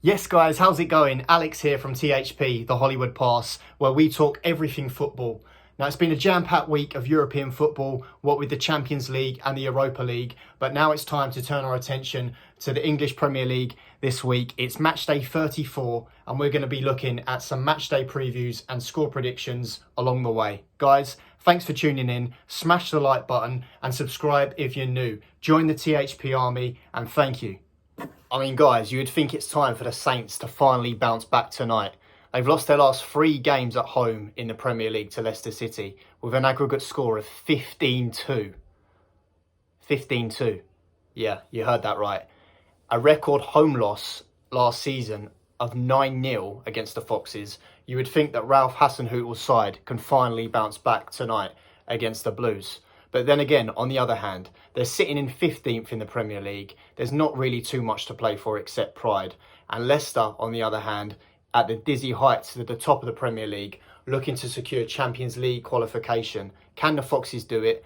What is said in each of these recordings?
Yes guys, how's it going? Alex here from THP, the Hollywood Pass, where we talk everything football. Now it's been a jam-packed week of European football, what with the Champions League and the Europa League, but now it's time to turn our attention to the English Premier League this week. It's Matchday 34 and we're going to be looking at some Matchday previews and score predictions along the way. Guys, thanks for tuning in, smash the like button and subscribe if you're new. Join the THP army and thank you. I mean, guys, you would think it's time for the Saints to finally bounce back tonight. They've lost their last 3 games at home in the Premier League to Leicester City with an aggregate score of 15-2. 15-2. Yeah, you heard that right. A record home loss last season of 9-0 against the Foxes. You would think that Ralph Hasenhüttl's side can finally bounce back tonight against the Blues. But then again, on the other hand, they're sitting in 15th in the Premier League. There's not really too much to play for except pride. And Leicester, on the other hand, at the dizzy heights at the top of the Premier League, looking to secure Champions League qualification. Can the Foxes do it?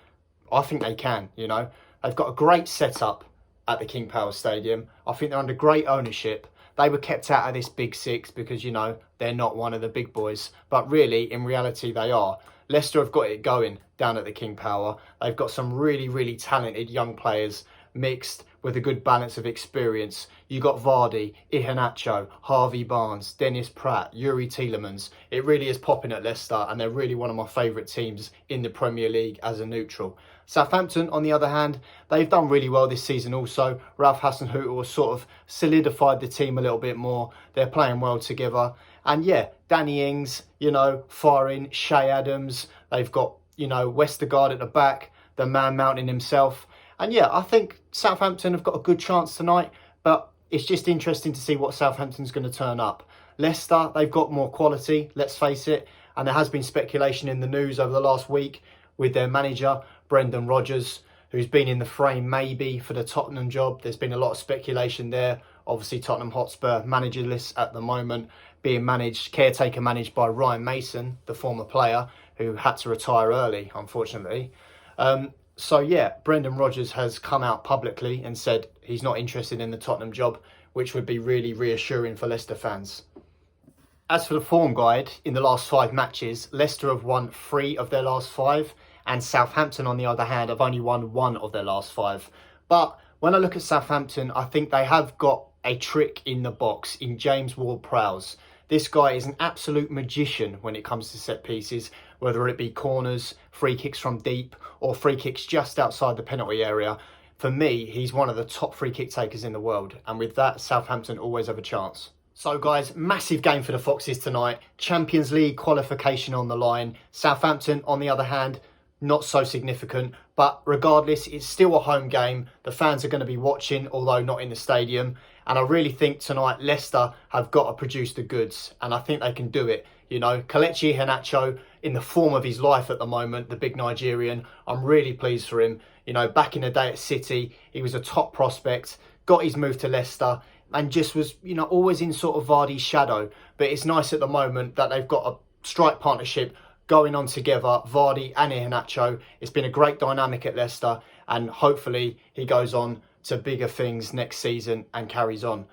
I think they can, you know. They've got a great setup at the King Power Stadium. I think they're under great ownership. They were kept out of this Big Six because, you know, they're not one of the big boys. But really, in reality, they are. Leicester have got it going down at the King Power. They've got some really, really talented young players mixed with a good balance of experience. You got Vardy, Iheanacho, Harvey Barnes, Dennis Pratt, Yuri Tielemans. It really is popping at Leicester and they're really one of my favourite teams in the Premier League as a neutral. Southampton, on the other hand, they've done really well this season also. Ralph Hasenhüttl has sort of solidified the team a little bit more. They're playing well together. And yeah, Danny Ings, you know, firing, Shea Adams. They've got, you know, Westergaard at the back, the man mountain himself. And yeah, I think Southampton have got a good chance tonight, but it's just interesting to see what Southampton's going to turn up. Leicester, they've got more quality, let's face it. And there has been speculation in the news over the last week with their manager, Brendan Rodgers, who's been in the frame maybe for the Tottenham job. There's been a lot of speculation there. Obviously, Tottenham Hotspur managerless at the moment, being caretaker managed by Ryan Mason, the former player who had to retire early, unfortunately. So yeah, Brendan Rodgers has come out publicly and said he's not interested in the Tottenham job, which would be really reassuring for Leicester fans. As for the form guide, in the last 5 matches, Leicester have won 3 of their last 5, and Southampton, on the other hand, have only won 1 of their last 5. But when I look at Southampton, I think they have got a trick in the box in James Ward-Prowse. This guy is an absolute magician when it comes to set pieces, whether it be corners, free kicks from deep, or free kicks just outside the penalty area. For me, he's one of the top free kick takers in the world. And with that, Southampton always have a chance. So guys, massive game for the Foxes tonight. Champions League qualification on the line. Southampton, on the other hand, not so significant. But regardless, it's still a home game. The fans are going to be watching, although not in the stadium. And I really think tonight Leicester have got to produce the goods. And I think they can do it. You know, Kelechi Iheanacho, in the form of his life at the moment, the big Nigerian, I'm really pleased for him. You know, back in the day at City, he was a top prospect, got his move to Leicester and just was, you know, always in sort of Vardy's shadow. But it's nice at the moment that they've got a strike partnership going on together, Vardy and Iheanacho. It's been a great dynamic at Leicester and hopefully he goes on to bigger things next season and carries on.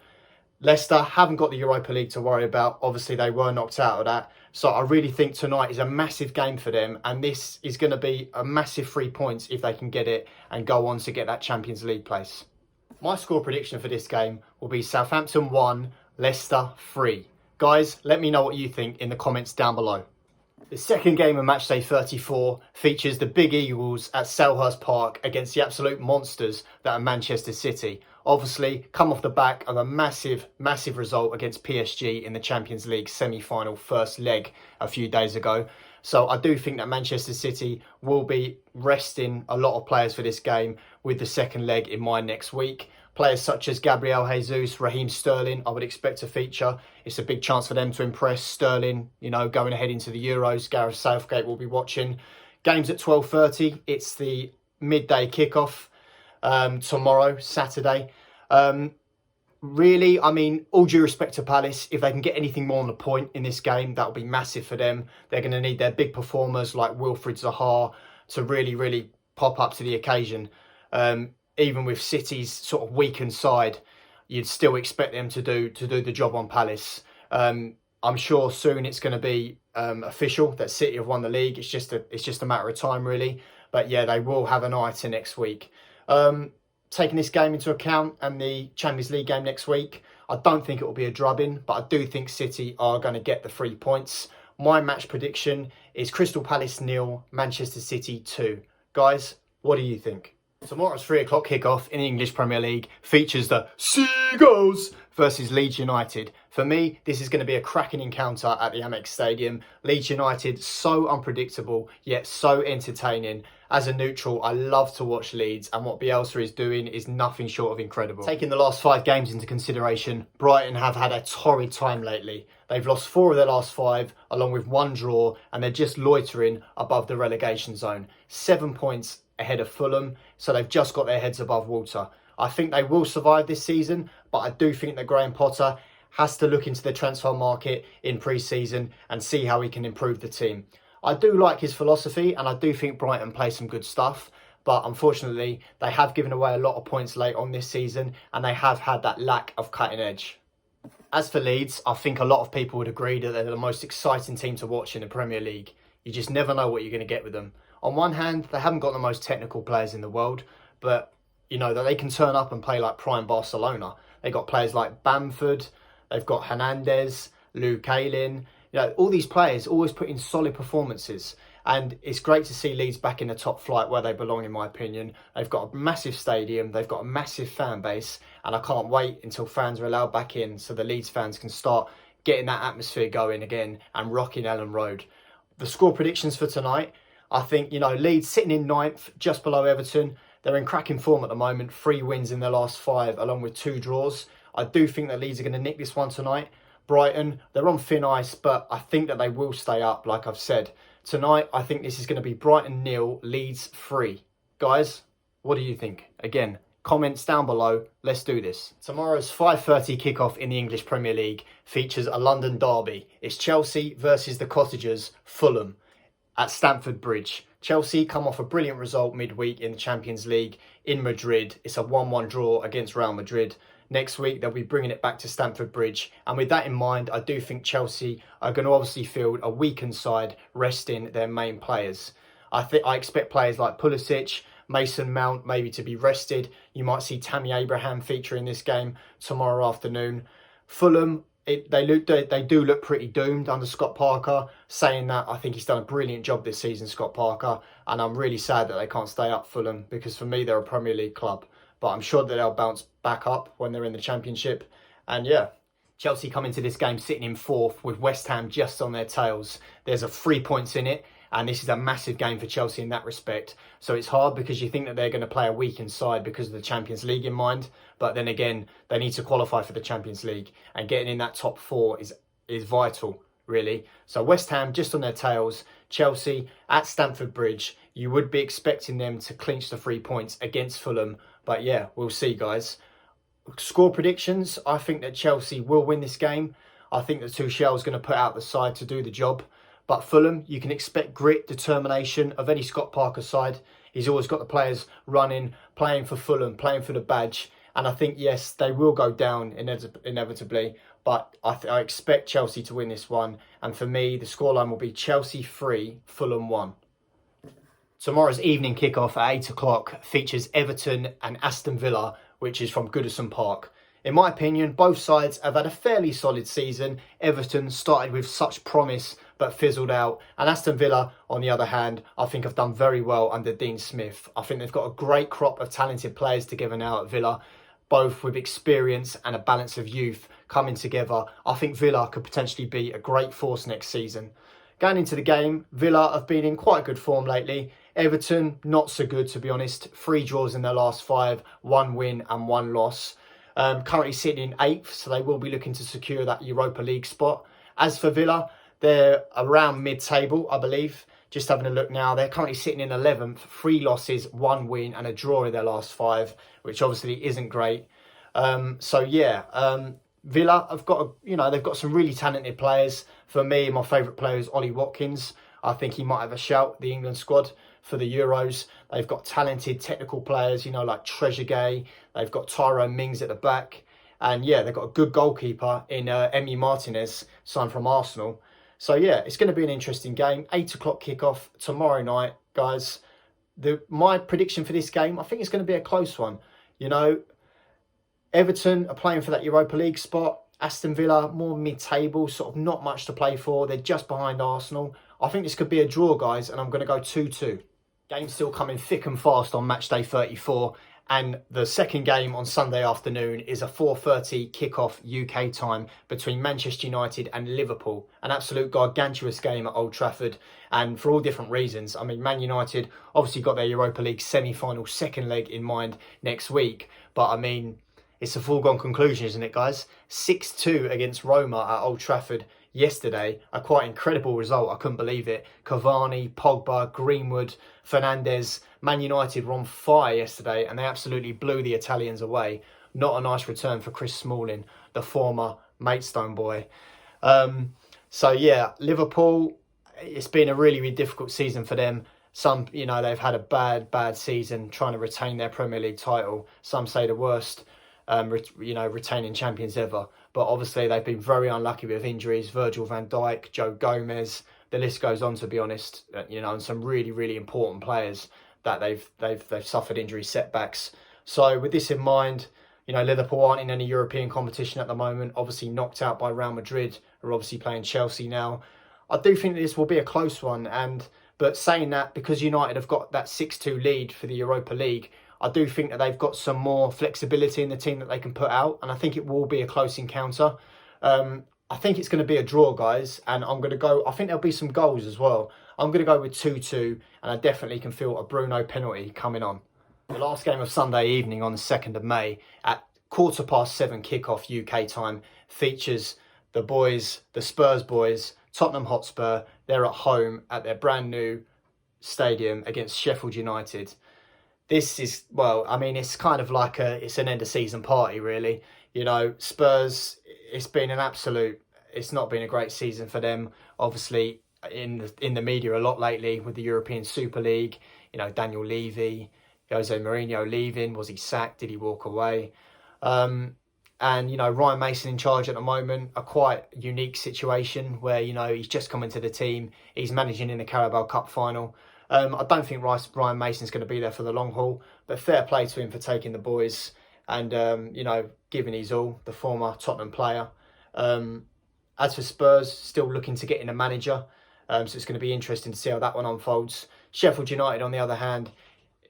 Leicester haven't got the Europa League to worry about. Obviously, they were knocked out of that. So I really think tonight is a massive game for them. And this is going to be a massive 3 points if they can get it and go on to get that Champions League place. My score prediction for this game will be Southampton 1, Leicester 3. Guys, let me know what you think in the comments down below. The second game of Matchday 34 features the Big Eagles at Selhurst Park against the absolute monsters that are Manchester City. Obviously, come off the back of a massive, massive result against PSG in the Champions League semi-final first leg a few days ago. So I do think that Manchester City will be resting a lot of players for this game with the second leg in mind next week. Players such as Gabriel Jesus, Raheem Sterling, I would expect to feature. It's a big chance for them to impress. Sterling, you know, going ahead into the Euros. Gareth Southgate will be watching. Games at 12:30. It's the midday kickoff tomorrow, Saturday. Really, I mean, all due respect to Palace, if they can get anything more on the point in this game, that will be massive for them. They're going to need their big performers like Wilfried Zaha to really, really pop up to the occasion. Even with City's sort of weakened side, you'd still expect them to do the job on Palace. I'm sure soon it's going to be official that City have won the league. It's just a matter of time, really. But yeah, they will have an eye to next week. Taking this game into account and the Champions League game next week, I don't think it will be a drubbing, but I do think City are going to get the 3 points. My match prediction is Crystal Palace 0, Manchester City 2. Guys, what do you think? Tomorrow's 3 o'clock kickoff in the English Premier League features the Seagulls versus Leeds United. For me, this is going to be a cracking encounter at the Amex Stadium. Leeds United, so unpredictable, yet so entertaining. As a neutral, I love to watch Leeds, and what Bielsa is doing is nothing short of incredible. Taking the last 5 games into consideration, Brighton have had a torrid time lately. They've lost 4 of their last 5, along with 1 draw, and they're just loitering above the relegation zone. 7 points ahead of Fulham, so they've just got their heads above water. I think they will survive this season, but I do think that Graham Potter has to look into the transfer market in pre-season and see how he can improve the team. I do like his philosophy, and I do think Brighton play some good stuff, but unfortunately they have given away a lot of points late on this season, and they have had that lack of cutting edge. As for Leeds, I think a lot of people would agree that they're the most exciting team to watch in the Premier League. You just never know what you're going to get with them. On one hand, they haven't got the most technical players in the world, but you know that they can turn up and play like prime Barcelona. They've got players like Bamford, they've got Hernandez, Luke Ayling. You know, all these players always put in solid performances, and it's great to see Leeds back in the top flight where they belong, in my opinion. They've got a massive stadium, they've got a massive fan base, and I can't wait until fans are allowed back in so the Leeds fans can start getting that atmosphere going again and rocking Ellen Road. The score predictions for tonight, I think, Leeds sitting in 9th, just below Everton. They're in cracking form at the moment, 3 wins in their last 5, along with 2 draws. I do think that Leeds are going to nick this one tonight. Brighton, they're on thin ice, but I think that they will stay up, like I've said. Tonight, I think this is going to be Brighton 0, Leeds 3. Guys, what do you think? Again, comments down below. Let's do this. Tomorrow's 5:30 kickoff in the English Premier League features a London derby. It's Chelsea versus the Cottagers, Fulham, at Stamford Bridge. Chelsea come off a brilliant result midweek in the Champions League in Madrid. It's a 1-1 draw against Real Madrid. Next week, they'll be bringing it back to Stamford Bridge. And with that in mind, I do think Chelsea are going to obviously field a weakened side, resting their main players. I expect players like Pulisic, Mason Mount maybe to be rested. You might see Tammy Abraham feature in this game tomorrow afternoon. Fulham, they do look pretty doomed under Scott Parker. Saying that, I think he's done a brilliant job this season, Scott Parker. And I'm really sad that they can't stay up, Fulham, because for me, they're a Premier League club. But I'm sure that they'll bounce back up when they're in the Championship. And yeah, Chelsea come into this game sitting in 4th with West Ham just on their tails. There's 3 points in it, and this is a massive game for Chelsea in that respect. So it's hard because you think that they're going to play a weakened side because of the Champions League in mind. But then again, they need to qualify for the Champions League, and getting in that top 4 is vital, really. So West Ham just on their tails. Chelsea at Stamford Bridge. You would be expecting them to clinch the 3 points against Fulham. But yeah, we'll see, guys. Score predictions, I think that Chelsea will win this game. I think that Tuchel is going to put out the side to do the job. But Fulham, you can expect grit, determination of any Scott Parker side. He's always got the players running, playing for Fulham, playing for the badge. And I think, yes, they will go down inevitably. But I expect Chelsea to win this one. And for me, the scoreline will be Chelsea 3, Fulham 1. Tomorrow's evening kickoff at 8 o'clock features Everton and Aston Villa, which is from Goodison Park. In my opinion, both sides have had a fairly solid season. Everton started with such promise but fizzled out. And Aston Villa, on the other hand, I think have done very well under Dean Smith. I think they've got a great crop of talented players together now at Villa, both with experience and a balance of youth coming together. I think Villa could potentially be a great force next season. Going into the game, Villa have been in quite good form lately. Everton, not so good, to be honest. 3 draws in their last 5, 1 win and 1 loss. Currently sitting in 8th, so they will be looking to secure that Europa League spot. As for Villa, they're around mid-table, I believe. Just having a look now, they're currently sitting in 11th. 3 losses, 1 win and a draw in their last 5, which obviously isn't great. Villa have got, they've got some really talented players. For me, my favourite player is Ollie Watkins. I think he might have a shout, the England squad, for the Euros. They've got talented technical players, like Trezeguet. They've got Tyrone Mings at the back. And yeah, they've got a good goalkeeper in Emi Martinez, signed from Arsenal. So yeah, it's going to be an interesting game. 8 o'clock kickoff tomorrow night, guys. My prediction for this game, I think it's going to be a close one. You know, Everton are playing for that Europa League spot. Aston Villa, more mid-table, sort of not much to play for. They're just behind Arsenal. I think this could be a draw, guys, and I'm going to go 2-2. Game's still coming thick and fast on Matchday 34. And the second game on Sunday afternoon is a 4:30 kickoff UK time between Manchester United and Liverpool. An absolute gargantuous game at Old Trafford, and for all different reasons. I mean, Man United obviously got their Europa League semi-final second leg in mind next week. But I mean, it's a foregone conclusion, isn't it, guys? 6-2 against Roma at Old Trafford yesterday. A quite incredible result. I couldn't believe it. Cavani, Pogba, Greenwood, Fernandes. Man United were on fire yesterday and they absolutely blew the Italians away. Not a nice return for Chris Smalling, the former Maidstone boy. So yeah, Liverpool, it's been a really, really difficult season for them. Some, they've had a bad season trying to retain their Premier League title. Some say the worst, retaining champions ever. But obviously they've been very unlucky with injuries. Virgil van Dijk, Joe Gomez, the list goes on, to be honest. And some really, really important players that they've suffered injury setbacks. So with this in mind, Liverpool aren't in any European competition at the moment. Obviously knocked out by Real Madrid, who are obviously playing Chelsea now. I do think this will be a close one. But saying that, because United have got that 6-2 lead for the Europa League, I do think that they've got some more flexibility in the team that they can put out. And I think it will be a close encounter. I think it's going to be a draw, guys. And I'm going to go, I think there'll be some goals as well. I'm going to go with 2-2. And I definitely can feel a Bruno penalty coming on. The last game of Sunday evening on the 2nd of May at 7:15 kickoff UK time features the boys, the Spurs boys, Tottenham Hotspur. They're at home at their brand new stadium against Sheffield United. This is, it's kind of like it's an end of season party, really. Spurs, it's not been a great season for them. Obviously, in the media a lot lately with the European Super League. Daniel Levy, Jose Mourinho leaving. Was he sacked? Did he walk away? And Ryan Mason in charge at the moment. A quite unique situation where he's just come into the team. He's managing in the Carabao Cup final. I don't think Ryan Mason's going to be there for the long haul, but fair play to him for taking the boys and, giving his all, the former Tottenham player. As for Spurs, still looking to get in a manager, so it's going to be interesting to see how that one unfolds. Sheffield United, on the other hand,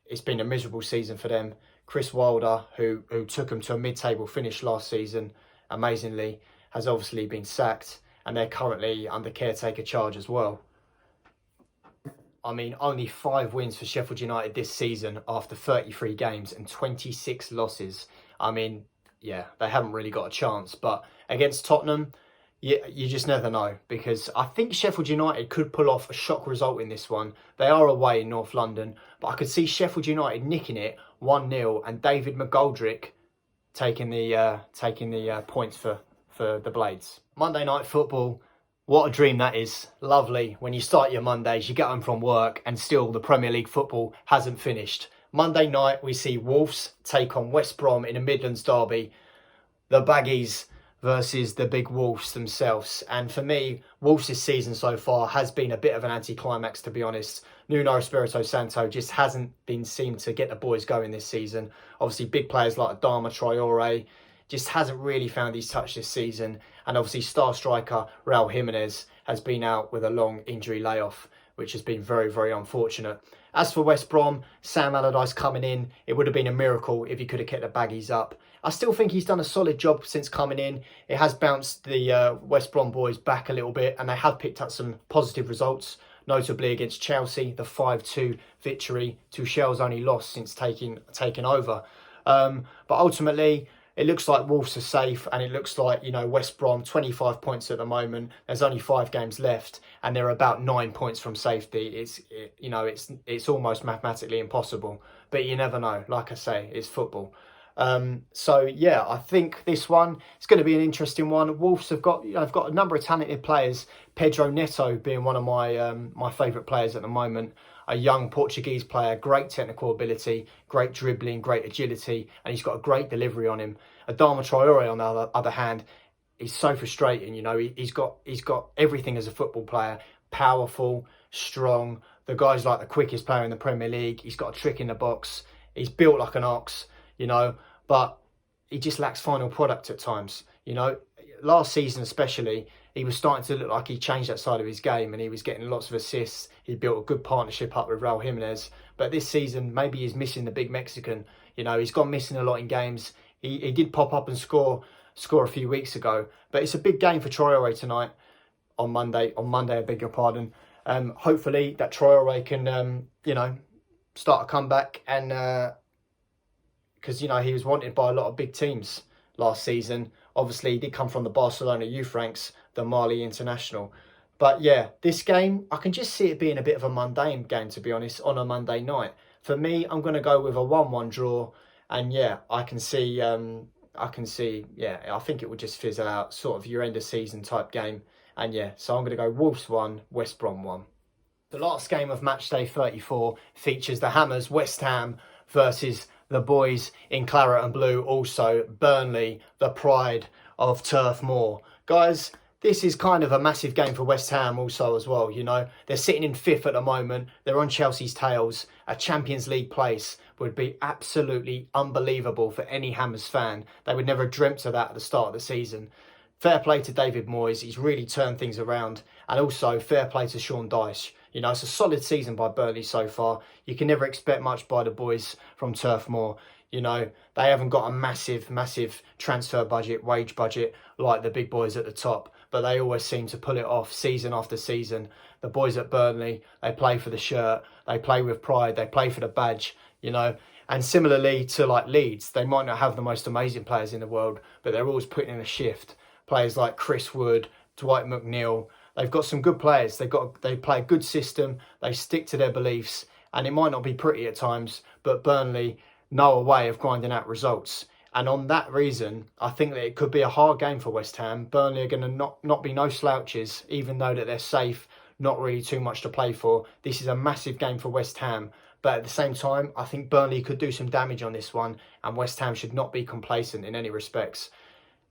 it's been a miserable season for them. Chris Wilder, who took them to a mid-table finish last season, amazingly, has obviously been sacked, and they're currently under caretaker charge as well. I mean, only 5 wins for Sheffield United this season after 33 games and 26 losses. I mean, yeah, they haven't really got a chance. But against Tottenham, you just never know. Because I think Sheffield United could pull off a shock result in this one. They are away in North London. But I could see Sheffield United nicking it 1-0 and David McGoldrick taking the points for the Blades. Monday Night Football. What a dream that is. Lovely. When you start your Mondays, you get home from work and still the Premier League football hasn't finished. Monday night, we see Wolves take on West Brom in a Midlands derby. The Baggies versus the big Wolves themselves. And for me, Wolves' season so far has been a bit of an anticlimax, to be honest. Nuno Espirito Santo just hasn't been seen to get the boys going this season. Obviously, big players like Adama Traore just hasn't really found his touch this season. And obviously star striker Raul Jimenez has been out with a long injury layoff, which has been very, very unfortunate. As for West Brom, Sam Allardyce coming in, it would have been a miracle if he could have kept the Baggies up. I still think he's done a solid job since coming in. It has bounced the West Brom boys back a little bit, and they have picked up some positive results, notably against Chelsea, the 5-2 victory. Tuchel's only loss since taking over. But ultimately, it looks like Wolves are safe, and it looks like, West Brom, 25 points at the moment. There's only 5 games left, and they're about 9 points from safety. It's almost mathematically impossible, but you never know. Like I say, it's football. So yeah, I think this one is going to be an interesting one. Wolves have got a number of talented players. Pedro Neto being one of my favourite players at the moment. A young Portuguese player, great technical ability, great dribbling, great agility, and he's got a great delivery on him. Adama Traore, on the other hand, he's so frustrating. You know, he's got everything as a football player: powerful, strong. The guy's like the quickest player in the Premier League. He's got a trick in the box. He's built like an ox, you know, but he just lacks final product at times. You know, last season especially, he was starting to look like he changed that side of his game, and he was getting lots of assists. He built a good partnership up with Raul Jimenez. But this season, maybe he's missing the big Mexican. You know, he's gone missing a lot in games. He did pop up and score a few weeks ago. But it's a big game for Traore tonight, on Monday, I beg your pardon. Hopefully that Traore can, you know, start a comeback, and because, you know, he was wanted by a lot of big teams last season. Obviously, he did come from the Barcelona youth ranks, the Mali international. But yeah, this game, I can just see it being a bit of a mundane game, to be honest, on a Monday night. For me, I'm going to go with a 1-1 draw. And yeah, I can see, yeah, I think it would just fizzle out, sort of your end of season type game. And yeah, so I'm going to go Wolves 1, West Brom 1. The last game of Matchday 34 features the Hammers, West Ham, versus the boys in claret and blue, also Burnley, the pride of Turf Moor. Guys, this is kind of a massive game for West Ham also as well, you know. They're sitting in 5th at the moment. They're on Chelsea's tails. A Champions League place would be absolutely unbelievable for any Hammers fan. They would never have dreamt of that at the start of the season. Fair play to David Moyes. He's really turned things around. And also fair play to Sean Dyche. You know, it's a solid season by Burnley so far. You can never expect much by the boys from Turf Moor. You know, they haven't got a massive transfer budget, wage budget like the big boys at the top. But they always seem to pull it off season after season. The boys at Burnley, they play for the shirt. They play with pride. They play for the badge, you know. And similarly to like Leeds, they might not have the most amazing players in the world, but they're always putting in a shift. Players like Chris Wood, Dwight McNeil. They've got some good players. They play a good system. They stick to their beliefs. And it might not be pretty at times, but Burnley know a way of grinding out results. And on that reason, I think that it could be a hard game for West Ham. Burnley are going to not be no slouches, even though that they're safe, not really too much to play for. This is a massive game for West Ham. But at the same time, I think Burnley could do some damage on this one, and West Ham should not be complacent in any respects.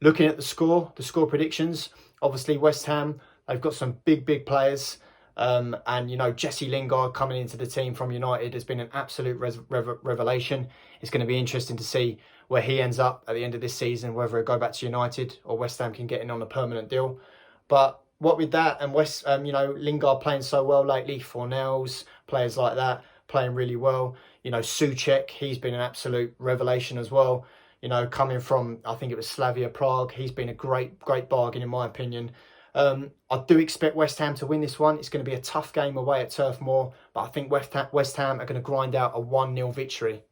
Looking at the score predictions, obviously West Ham, they've got some big players. And, you know, Jesse Lingard coming into the team from United has been an absolute revelation. It's going to be interesting to see where he ends up at the end of this season, whether he'll go back to United or West Ham can get in on a permanent deal. But what with that, and you know, Lingard playing so well lately, Fornells, players like that, playing really well. You know, Souček, he's been an absolute revelation as well. You know, coming from, I think it was Slavia Prague, he's been a great bargain in my opinion. I do expect West Ham to win this one. It's going to be a tough game away at Turf Moor, but I think West Ham are going to grind out a 1-0 victory.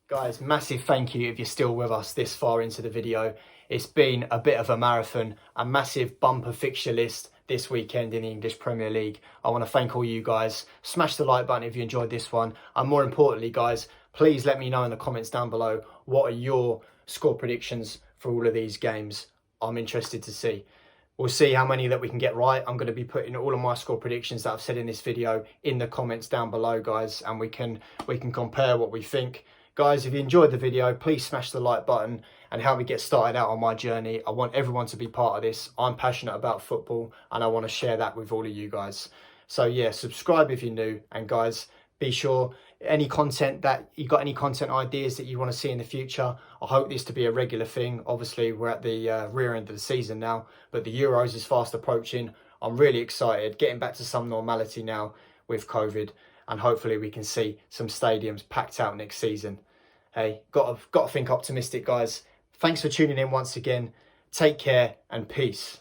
Guys, massive thank you if you're still with us this far into the video. It's been a bit of a marathon, a massive bumper fixture list this weekend in the English Premier League. I want to thank all you guys. Smash the like button if you enjoyed this one. And more importantly, guys, please let me know in the comments down below, what are your score predictions for all of these games? I'm interested to see. We'll see how many that we can get right. I'm going to be putting all of my score predictions that I've said in this video in the comments down below, guys, and we can compare what we think. Guys, if you enjoyed the video, please smash the like button and help me get started out on my journey. I want everyone to be part of this. I'm passionate about football and I want to share that with all of you guys. So yeah, subscribe if you're new, and guys, be sure any content ideas that you want to see in the future, I hope this to be a regular thing. Obviously we're at the rear end of the season now, but the Euros is fast approaching. I'm really excited, getting back to some normality now with COVID, and hopefully we can see some stadiums packed out next season. Hey, got to think optimistic, guys. Thanks for tuning in once again. Take care and peace.